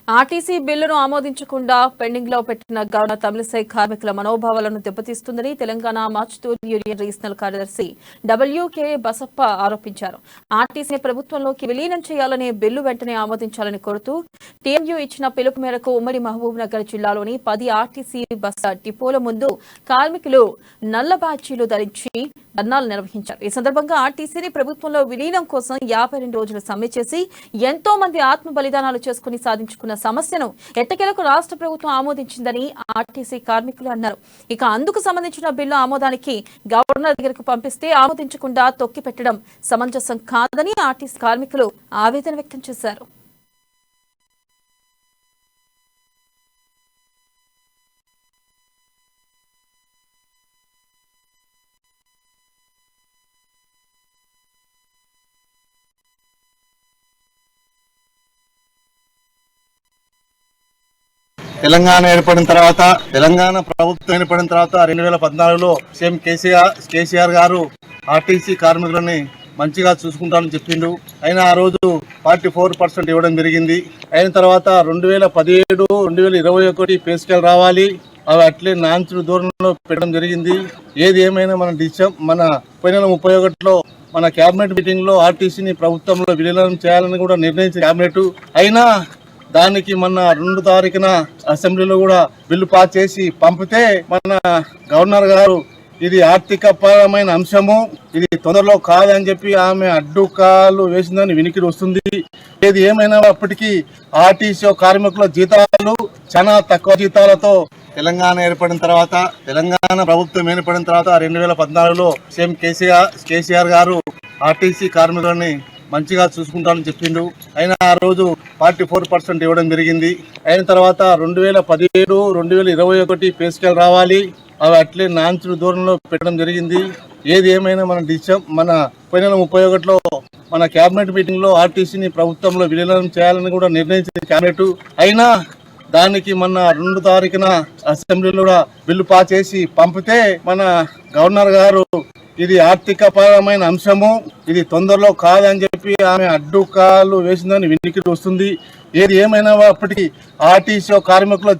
RTC బిల్లును ఆమోదించకుండా pending లో పెట్టిన గవర్నర్ తమిళిసై కార్మికుల మనోభావాలను దెబ్బతీస్తుందని తెలంగాణ మజ్దూర్ యూనియన్ రీజనల్ కార్యదర్శి డబ్ల్యూకే బసప్ప ఆరోపించారు. ఆర్టీసీని ప్రభుత్వంలోకి విలీనం చేయాలనే బిల్లు వెంటనే ఆమోదించాలని కోరుతూ టీఎంయూ ఇచ్చిన పిలుపు మేరకు ఉమ్మడి మహబూబ్ నగర్ జిల్లాలోని 10 ఆర్టీసీ బస్ డిపోల ముందు కార్మికులు నల్ల బ్యాడ్జీలు ధరించి ధర్నాలు నిర్వహించారు. ఈ సందర్భంగా ఆర్టీసీని ప్రభుత్వంలో విలీనం కోసం 52 రోజులు సమ్మె చేసి ఎంతో మంది ఆత్మ బలిదానాలు చేసుకుని సాధించుకున్న సమస్యను ఎట్టకేలకు రాష్ట్ర ప్రభుత్వం ఆమోదించిందని ఆర్టీసీ కార్మికులు అన్నారు. ఇక అందుకు సంబంధించిన బిల్లు ఆమోదానికి గవర్నర్ దగ్గరకు పంపిస్తే ఆమోదించకుండా తొక్కిపెట్టడం సమంజసం కాదని ఆర్టీసీ కార్మికులు ఆవేదన వ్యక్తం చేశారు. తెలంగాణ ప్రభుత్వం ఏర్పడిన తర్వాత 2014లో సీఎం కేసీఆర్ గారు ఆర్టీసీ కార్మికులని మంచిగా చూసుకుంటామని చెప్పిండు. అయినా ఆ రోజు 44% ఇవ్వడం జరిగింది. అయిన తర్వాత 2017, 2021 పే స్కేల్ రావాలి, అవి అట్లే నాంచుడు దూరంలో పెట్టడం జరిగింది. ఏది ఏమైనా మన పోయిన 31లో మన క్యాబినెట్ మీటింగ్ లో ఆర్టీసీని ప్రభుత్వంలో విలీనం చేయాలని కూడా నిర్ణయించిన క్యాబినెట్. అయినా దానికి మొన్న 2 తారీఖున అసెంబ్లీలో కూడా బిల్లు పాస్ చేసి పంపితే మన గవర్నర్ గారు ఇది ఆర్థిక పరమైన అంశము, ఇది తొందరలో కాదని చెప్పి ఆమె అడ్డుకాలు వేసిందని వినికిడి వస్తుంది. ఏది ఏమైనా అప్పటికీ ఆర్టీసీ కార్మికుల జీతాలు చాలా తక్కువ జీతాలతో తెలంగాణ ప్రభుత్వం ఏర్పడిన తర్వాత 2014లో సీఎం కేసీఆర్ గారు ఆర్టీసీ కార్మికులని మంచిగా చూసుకుంటామని చెప్పిండు. అయినా ఆ రోజు 44% ఇవ్వడం జరిగింది. అయిన తర్వాత 2017, 2021 పే స్కేల్ రావాలి, అవి అట్లే నాంచుడు దూరంలో పెట్టడం జరిగింది. ఏది ఏమైనా మన పోయిన 31లో మన క్యాబినెట్ మీటింగ్ లో ఆర్టీసీని ప్రభుత్వంలో విలీనం చేయాలని కూడా నిర్ణయించిన క్యాబినెట్. అయినా దానికి మొన్న 2 తారీఖున అసెంబ్లీలో కూడా బిల్లు పాస్ చేసి పంపితే మన గవర్నర్ గారు ఇది ఆర్థిక పరమైన అంశము, ఇది తొందరలో కాదని చెప్పి ఆమె అడ్డుకాలు వేసిందని వినికిడి వస్తుంది. ఏది ఏమైనా అప్పటికి ఆర్టీసీ కార్మికుల